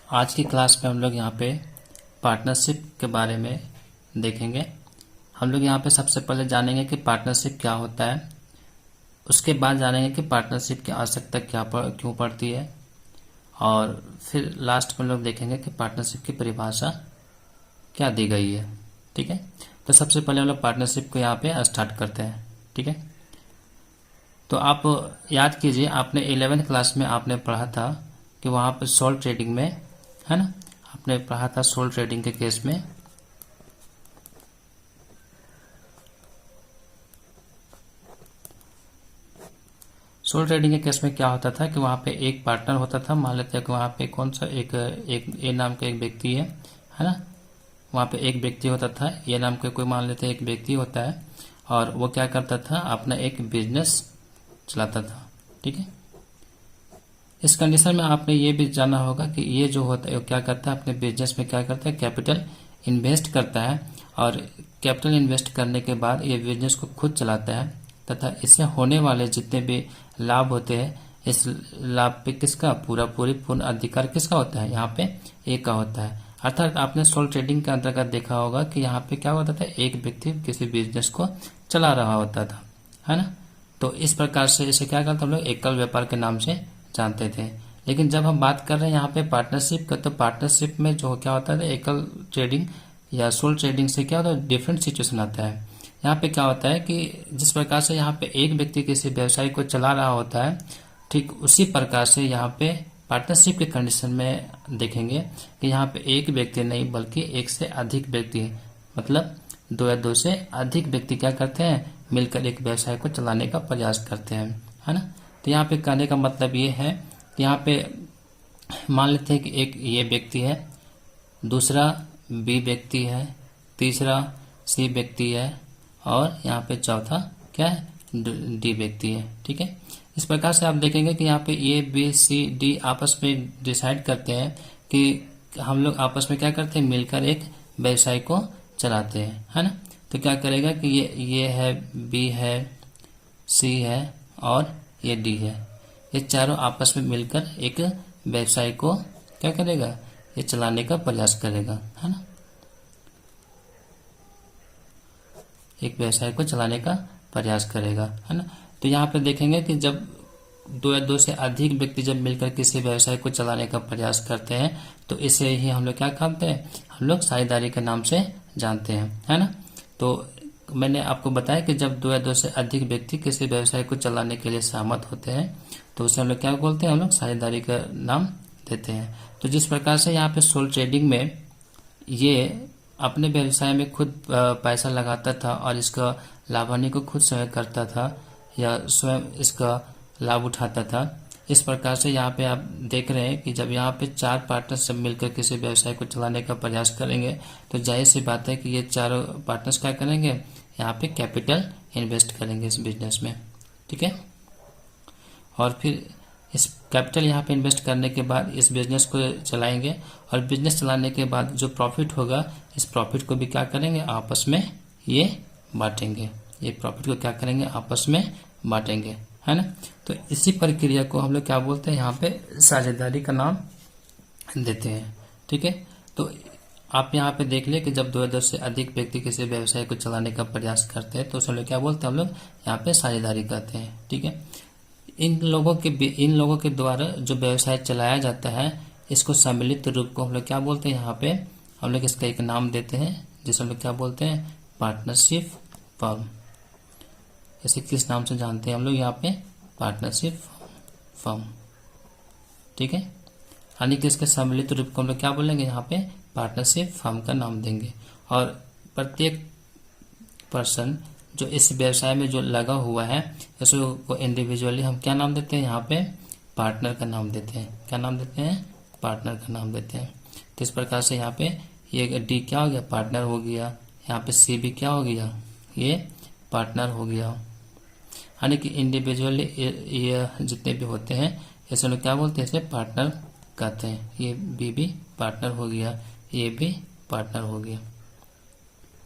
आज की क्लास में हम लोग यहाँ पे पार्टनरशिप के बारे में देखेंगे। हम लोग यहाँ पे सबसे पहले जानेंगे कि पार्टनरशिप क्या होता है, उसके बाद जानेंगे कि पार्टनरशिप की आवश्यकता क्यों पड़ती है, और फिर लास्ट में लोग देखेंगे कि पार्टनरशिप की परिभाषा क्या दी गई है। ठीक है, तो सबसे पहले हम लोग पार्टनरशिप को यहाँ पे स्टार्ट करते हैं। ठीक है, तो आप याद कीजिए, आपने 11th क्लास में आपने पढ़ा था कि वहाँ पे सोल ट्रेडिंग में, है ना, आपने पढ़ा था सोल ट्रेडिंग के केस में क्या होता था कि वहाँ पे एक पार्टनर होता था। मान लेते हैं कि वहाँ पे कौन सा एक ए नाम का एक व्यक्ति है ना, वहाँ पे एक व्यक्ति होता था, ए नाम का कोई मान लेते हैं एक व्यक्ति होता है, और वो क्या करता था, अपना एक बिजनेस चलाता था। ठीक है, इस कंडीशन में आपने ये भी जाना होगा कि ये जो होता है क्या करता है, अपने बिजनेस में क्या करता है, कैपिटल इन्वेस्ट करता है, और कैपिटल इन्वेस्ट करने के बाद ये बिजनेस को खुद चलाता है, तथा इससे होने वाले जितने भी लाभ होते हैं, इस लाभ पे किसका पूर्ण अधिकार किसका होता है, यहाँ पे एक का होता है। अर्थात आपने सोल ट्रेडिंग के अंतर्गत देखा होगा कि यहाँ पे क्या होता था, एक व्यक्ति किसी बिजनेस को चला रहा होता था, है ना। तो इस प्रकार से इसे क्या करते हम लोग एकल व्यापार के नाम से जानते थे। लेकिन जब हम बात कर रहे हैं यहाँ पे पार्टनरशिप का, तो पार्टनरशिप में जो क्या होता है, एकल ट्रेडिंग या सोल ट्रेडिंग से क्या होता है, डिफरेंट सिचुएशन आता है। यहाँ पे क्या होता है कि जिस प्रकार से यहाँ पे एक व्यक्ति किसी व्यवसाय को चला रहा होता है, ठीक उसी प्रकार से यहाँ पे पार्टनरशिप के कंडीशन में देखेंगे कि यहाँ पे एक व्यक्ति नहीं बल्कि एक से अधिक व्यक्ति, मतलब दो या दो से अधिक व्यक्ति क्या करते हैं, मिलकर एक व्यवसाय को चलाने का प्रयास करते हैं, है ना। तो यहाँ पे कहने का मतलब ये है कि यहाँ पे मान लेते हैं कि एक ये व्यक्ति है, दूसरा बी व्यक्ति है, तीसरा सी व्यक्ति है, और यहाँ पे चौथा क्या है, डी व्यक्ति है। ठीक है, इस प्रकार से आप देखेंगे कि यहाँ पे ए बी सी डी आपस में डिसाइड करते हैं कि हम लोग आपस में क्या करते हैं, मिलकर एक व्यवसाय को चलाते हैं, है ना। तो क्या करेगा कि ये है, बी है, सी है और ये डी है, ये चारों आपस में मिलकर एक व्यवसाय को क्या करेगा, ये चलाने का प्रयास करेगा, है ना, एक व्यवसाय को चलाने का प्रयास करेगा, है ना। तो यहाँ पे देखेंगे कि जब दो या दो से अधिक व्यक्ति जब मिलकर किसी व्यवसाय को चलाने का प्रयास करते हैं, तो इसे ही हम लोग क्या कहते हैं, हम लोग साझेदारी के नाम से जानते हैं, है ना। तो मैंने आपको बताया कि जब दो या दो से अधिक व्यक्ति किसी व्यवसाय को चलाने के लिए सहमत होते हैं, तो उसे हम लोग क्या बोलते हैं, हम लोग साझेदारी का नाम देते हैं। तो जिस प्रकार से यहाँ पे सोल ट्रेडिंग में ये अपने व्यवसाय में खुद पैसा लगाता था और इसका लाभ हानि को खुद स्वयं करता था या स्वयं इसका लाभ उठाता था, इस प्रकार से यहाँ पे आप देख रहे हैं कि जब यहाँ पे चार पार्टनर सब मिलकर किसी व्यवसाय को चलाने का प्रयास करेंगे, तो जाहिर सी बात है कि ये चारों पार्टनर्स क्या करेंगे, यहाँ पे कैपिटल इन्वेस्ट करेंगे इस बिजनेस में। ठीक है, और फिर इस कैपिटल यहाँ पे इन्वेस्ट करने के बाद इस बिजनेस को चलाएंगे, और बिजनेस चलाने के बाद जो प्रॉफिट होगा, इस प्रॉफिट को भी क्या करेंगे, आपस में ये बांटेंगे, ये प्रॉफिट को क्या करेंगे, आपस में बांटेंगे, है ना। तो इसी प्रक्रिया को हम लोग क्या बोलते हैं, यहाँ पे साझेदारी का नाम देते हैं। ठीक है, तो आप यहाँ पे देख ले कि जब दो या दो से अधिक व्यक्ति किसी व्यवसाय को चलाने का प्रयास करते हैं, तो उसे लोग क्या बोलते हैं, हम लोग यहाँ पे साझेदारी कहते हैं। ठीक है, इन लोगों के द्वारा जो व्यवसाय चलाया जाता है, इसको सम्मिलित रूप को हम लोग क्या बोलते हैं, यहाँ पे हम लोग इसका एक नाम देते हैं, जिसे हम लोग क्या बोलते हैं, पार्टनरशिप फर्म। इसे किस नाम से जानते हैं हम लोग, यहाँ पे पार्टनरशिप फर्म। ठीक है, यानी कि इसके सम्मिलित रूप को हम लोग क्या बोलेंगे, यहाँ पे पार्टनरशिप फर्म का नाम देंगे। और प्रत्येक पर्सन जो इस व्यवसाय में जो लगा हुआ है, उसको इंडिविजुअली हम क्या नाम देते हैं, यहाँ पे पार्टनर का नाम देते हैं। क्या नाम देते हैं, पार्टनर का नाम देते हैं। तो इस प्रकार से यहाँ पे ये डी क्या हो गया, पार्टनर हो गया, यहाँ पे सी भी क्या हो गया, ये पार्टनर हो गया। यानी कि इंडिविजुअली ये जितने भी होते हैं, ऐसे लोग क्या बोलते हैं, इसे पार्टनर कहते हैं। ये बी भी पार्टनर हो गया, ये भी पार्टनर हो गया।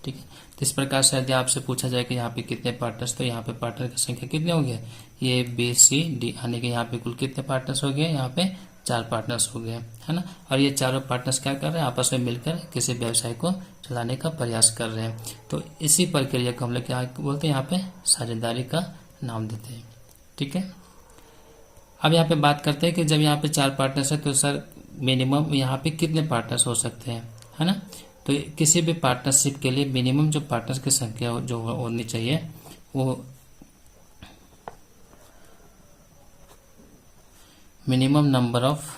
ठीक है। तो इस प्रकार से यदि आपसे पूछा जाए कि यहाँ पे कितने पार्टनर्स, तो यहाँ पे पार्टनर की संख्या कितने हो गए, ये बी सी डी, यानी कि यहाँ पे कुल कितने पार्टनर्स हो गए, यहाँ पे 4 पार्टनर्स हो गए, है ना। और ये चारों पार्टनर्स क्या कर रहे हैं, आपस में मिलकर किसी व्यवसाय को चलाने का प्रयास कर रहे हैं। तो इसी प्रक्रिया को हम लोग क्या बोलते हैं, यहाँ पे साझेदारी का नाम देते हैं। ठीक है। अब यहाँ पे बात करते हैं कि जब यहाँ पे 4 पार्टनर्स है तो सर मिनिमम यहाँ पे कितने पार्टनर्स हो सकते हैं, है ना। तो किसी भी पार्टनरशिप के लिए मिनिमम जो पार्टनर्स की संख्या जो होनी चाहिए वो मिनिमम नंबर ऑफ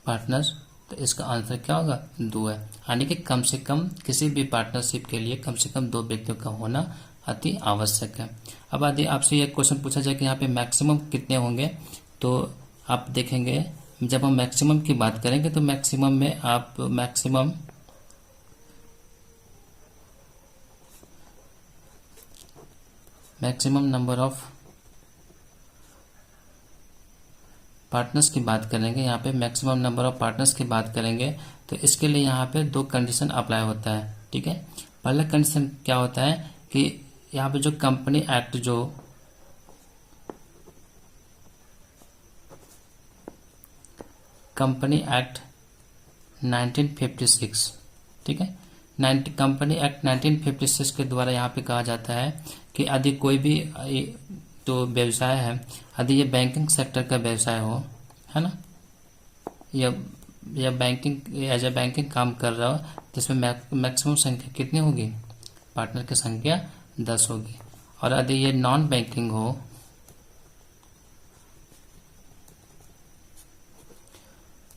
पार्टनर्स, तो इसका आंसर क्या होगा, 2 है। यानी कि कम से कम किसी भी पार्टनरशिप के लिए कम से कम 2 व्यक्तियों का होना अति आवश्यक है। अब यदि आपसे यह क्वेश्चन पूछा जाए कि यहाँ पे मैक्सिमम कितने होंगे, तो आप देखेंगे जब हम मैक्सिमम की बात करेंगे तो मैक्सिमम में आप मैक्सिमम नंबर ऑफ पार्टनर्स की बात करेंगे, यहाँ पे मैक्सिमम नंबर ऑफ पार्टनर्स की बात करेंगे, तो इसके लिए यहाँ पे 2 कंडीशन अप्लाई होता है। ठीक है। पहला कंडीशन क्या होता है कि यहाँ पे जो कंपनी एक्ट जो कंपनी एक्ट 1956, ठीक है, कंपनी एक्ट 1956 के द्वारा यहाँ पे कहा जाता है कि यदि कोई भी जो व्यवसाय है, यदि ये बैंकिंग सेक्टर का व्यवसाय हो, है ना, या बैंकिंग एज ए बैंकिंग काम कर रहा हो, जिसमें मैक्सिमम संख्या कितनी होगी, पार्टनर की संख्या 10 होगी। और यदि ये नॉन बैंकिंग हो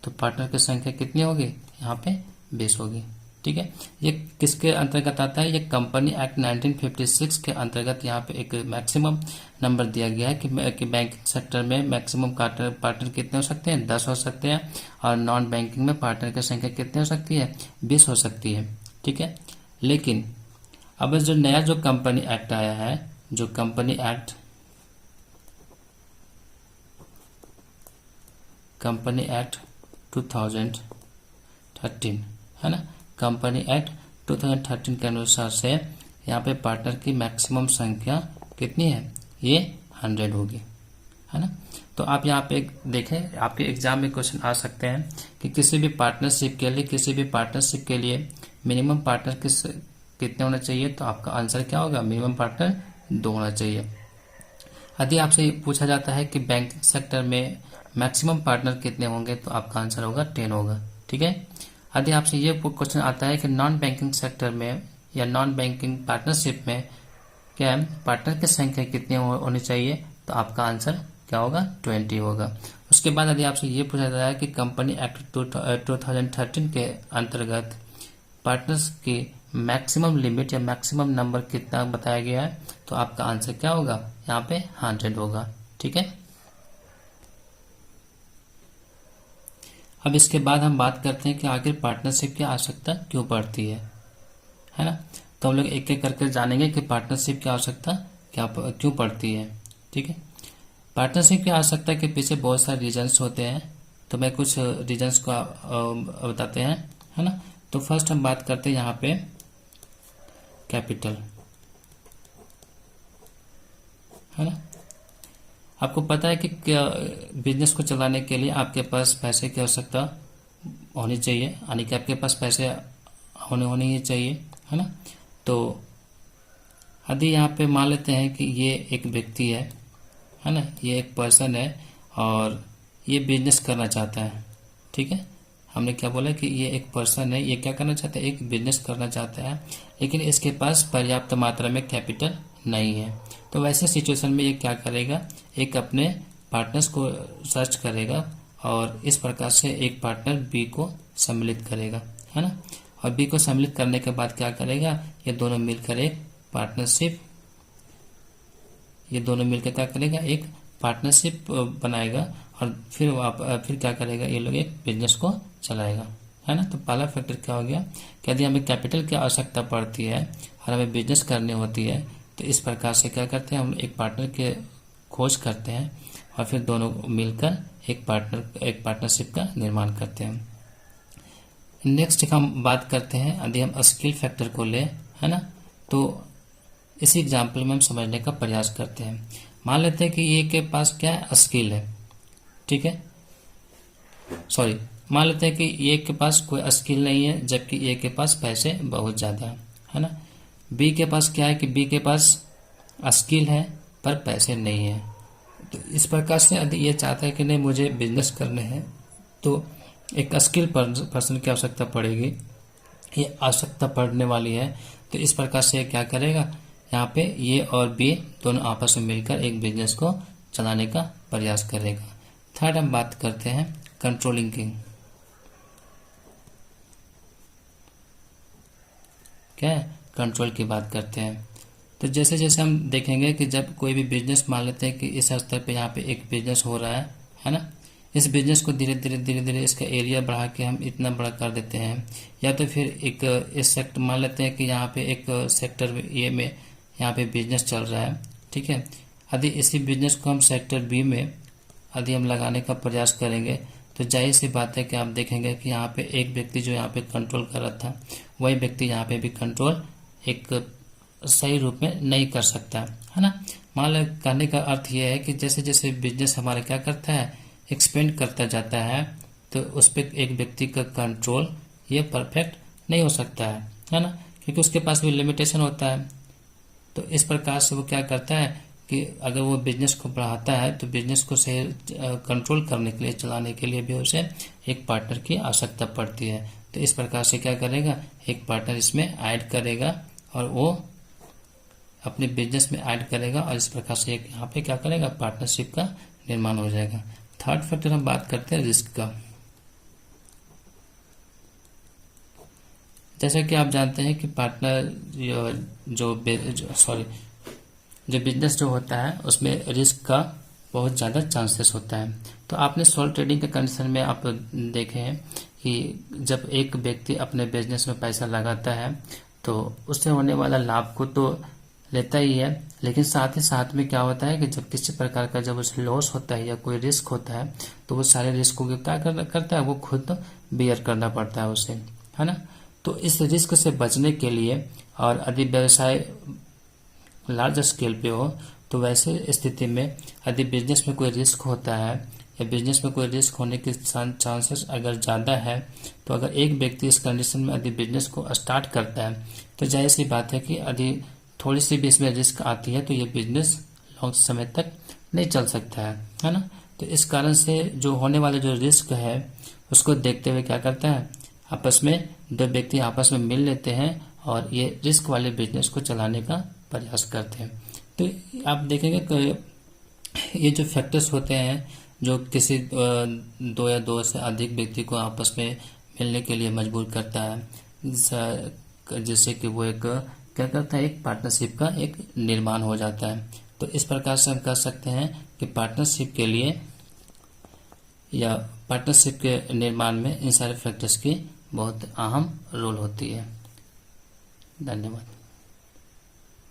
तो पार्टनर की संख्या कितनी होगी, यहाँ पे 20 होगी। ठीक है। ये किसके अंतर्गत आता है, ये कंपनी एक्ट 1956 के अंतर्गत यहाँ पे एक मैक्सिमम नंबर दिया गया है कि बैंकिंग सेक्टर में मैक्सिमम पार्टनर कितने हो सकते हैं, 10 हो सकते हैं, और नॉन बैंकिंग में पार्टनर की संख्या कितनी हो सकती है, 20 हो सकती है। ठीक है। लेकिन अब जो नया जो कंपनी एक्ट आया है, जो कंपनी एक्ट 2013 है ना, कंपनी एक्ट 2013 के अनुसार से यहाँ पे पार्टनर की मैक्सिमम संख्या कितनी है, ये 100 होगी, है ना। तो आप यहाँ पे देखें, आपके एग्जाम में क्वेश्चन आ सकते हैं कि किसी भी पार्टनरशिप के लिए मिनिमम पार्टनर कितने होना चाहिए, तो आपका आंसर क्या होगा, मिनिमम पार्टनर 2 होना चाहिए। यदि आपसे पूछा जाता है कि बैंकिंग सेक्टर में मैक्सिमम पार्टनर कितने होंगे, तो आपका आंसर होगा 10 होगा। ठीक है। यदि आपसे ये क्वेश्चन आता है कि नॉन बैंकिंग सेक्टर में या नॉन बैंकिंग पार्टनरशिप में क्या पार्टनर की संख्या कितनी होनी चाहिए, तो आपका आंसर क्या होगा, 20 होगा। उसके बाद यदि आपसे ये पूछा जाता है कि कंपनी एक्ट 2013 के अंतर्गत पार्टनर्स की मैक्सिमम लिमिट या मैक्सिमम नंबर कितना बताया गया है, तो आपका आंसर क्या होगा, यहाँ पे 100 होगा। ठीक है। अब इसके बाद हम बात करते हैं कि आखिर पार्टनरशिप की आवश्यकता क्यों पड़ती है ना। तो हम लोग एक एक करके जानेंगे कि पार्टनरशिप की आवश्यकता क्यों पड़ती है। ठीक है। पार्टनरशिप की आवश्यकता के पीछे बहुत सारे रीजंस होते हैं, तो मैं कुछ रीजंस को बताते हैं, है ना। तो फर्स्ट हम बात करते हैं यहाँ पे कैपिटल, है ना। आपको पता है कि बिजनेस को चलाने के लिए आपके पास पैसे की आवश्यकता होनी चाहिए, यानी कि आपके पास पैसे होने ही चाहिए, है ना। तो यदि यहाँ पे मान लेते हैं कि ये एक व्यक्ति है ना, ये एक पर्सन है और ये बिजनेस करना चाहता है। ठीक है। हमने क्या बोला कि ये एक पर्सन है, ये क्या करना चाहता है, एक बिजनेस करना चाहता है, लेकिन इसके पास पर्याप्त मात्रा में कैपिटल नहीं है। तो वैसे सिचुएशन में ये क्या करेगा, एक अपने पार्टनर्स को सर्च करेगा और इस प्रकार से एक पार्टनर बी को सम्मिलित करेगा, है ना। और बी को सम्मिलित करने के बाद क्या करेगा, ये दोनों मिलकर क्या करेगा, एक पार्टनरशिप बनाएगा और फिर क्या करेगा, ये लोग एक बिजनेस को चलाएगा, है ना। तो पहला फैक्टर क्या हो गया कि यदि हमें कैपिटल की आवश्यकता पड़ती है और हमें बिजनेस करनी होती है, तो इस प्रकार से क्या करते हैं, हम एक पार्टनर के खोज करते हैं और फिर दोनों मिलकर एक पार्टनरशिप का निर्माण करते हैं। नेक्स्ट हम बात करते हैं, यदि हम स्किल फैक्टर को ले, है ना, तो इसी एग्जाम्पल में हम समझने का प्रयास करते हैं। मान लेते हैं कि ए के पास क्या है, स्किल है, ठीक है, सॉरी, मान लेते हैं कि ए के पास कोई स्किल नहीं है जबकि ए के पास पैसे बहुत ज़्यादा है ना। बी के पास क्या है कि बी के पास स्किल है पर पैसे नहीं है। तो इस प्रकार से यदि ये चाहता है कि नहीं मुझे बिजनेस करने हैं, तो एक स्किल पर्सन की आवश्यकता पड़ेगी, ये आवश्यकता पड़ने वाली है। तो इस प्रकार से क्या करेगा, यहाँ पे ये और बी दोनों आपस में मिलकर एक बिजनेस को चलाने का प्रयास करेगा। थर्ड हम बात करते हैं कंट्रोलिंग की। क्या है, कंट्रोल की बात करते हैं। तो जैसे जैसे हम देखेंगे कि जब कोई भी बिजनेस, मान लेते हैं कि इस स्तर पे यहाँ पे एक बिजनेस हो रहा है ना, इस बिजनेस को धीरे धीरे इसका एरिया बढ़ा के हम इतना बड़ा कर देते हैं, या तो फिर एक इस सेक्टर, मान लेते हैं कि यहाँ पे एक सेक्टर ए में यहाँ पे बिजनेस चल रहा है, ठीक है, यदि इसी बिजनेस को हम सेक्टर बी में यदि हम लगाने का प्रयास करेंगे तो जाहिर सी बात है कि आप देखेंगे कि यहाँ पे एक व्यक्ति जो यहाँ पे कंट्रोल कर रहा था, वही व्यक्ति यहाँ पे भी कंट्रोल एक सही रूप में नहीं कर सकता, है ना। मान लो, कहने का अर्थ यह है कि जैसे जैसे बिजनेस हमारा क्या करता है, एक्सपेंड करता जाता है, तो उस पर एक व्यक्ति का कंट्रोल ये परफेक्ट नहीं हो सकता है ना, क्योंकि उसके पास भी लिमिटेशन होता है। तो इस प्रकार से वो क्या करता है कि अगर वो बिजनेस को बढ़ाता है तो बिजनेस को सही कंट्रोल करने के लिए, चलाने के लिए भी उसे एक पार्टनर की आवश्यकता पड़ती है। तो इस प्रकार से क्या करेगा, एक पार्टनर इसमें ऐड करेगा और वो अपने बिजनेस में ऐड करेगा, और इस प्रकार से एक यहाँ पे क्या करेगा, पार्टनरशिप का निर्माण हो जाएगा। थर्ड फैक्टर हम बात करते हैं रिस्क का। जैसा कि आप जानते हैं कि पार्टनर जो बिजनेस जो होता है उसमें रिस्क का बहुत ज़्यादा चांसेस होता है। तो आपने सोल ट्रेडिंग के कंडीशन में आप देखे हैं कि जब एक व्यक्ति अपने बिजनेस में पैसा लगाता है तो उससे होने वाला लाभ को तो लेता ही है, लेकिन साथ ही साथ में क्या होता है कि जब किसी प्रकार का जब उसे लॉस होता है या कोई रिस्क होता है तो वो सारे रिस्क को क्या करता है, वो खुद बियर करना पड़ता है उसे, है ना। तो इस रिस्क से बचने के लिए, और यदि व्यवसाय लार्ज स्केल पे हो, तो वैसे स्थिति में यदि बिजनेस में कोई रिस्क होता है या बिजनेस में कोई रिस्क होने के चांसेस अगर ज़्यादा है, तो अगर एक व्यक्ति इस कंडीशन में यदि बिजनेस को स्टार्ट करता है तो जाहिर सी बात है कि यदि थोड़ी सी भी इसमें रिस्क आती है तो ये बिजनेस लॉन्ग समय तक नहीं चल सकता है ना। तो इस कारण से जो होने वाले जो रिस्क है उसको देखते हुए क्या करता है, आपस में दो व्यक्ति आपस में मिल लेते हैं और ये रिस्क वाले बिजनेस को चलाने का प्रयास करते हैं। तो आप देखेंगे कि ये जो फैक्टर्स होते हैं जो किसी दो या दो से अधिक व्यक्ति को आपस में मिलने के लिए मजबूर करता है, जिससे कि वो एक क्या करता है, एक पार्टनरशिप का एक निर्माण हो जाता है। तो इस प्रकार से हम कह सकते हैं कि पार्टनरशिप के लिए या पार्टनरशिप के निर्माण में इन सारे फैक्टर्स की बहुत अहम रोल होती है। धन्यवाद।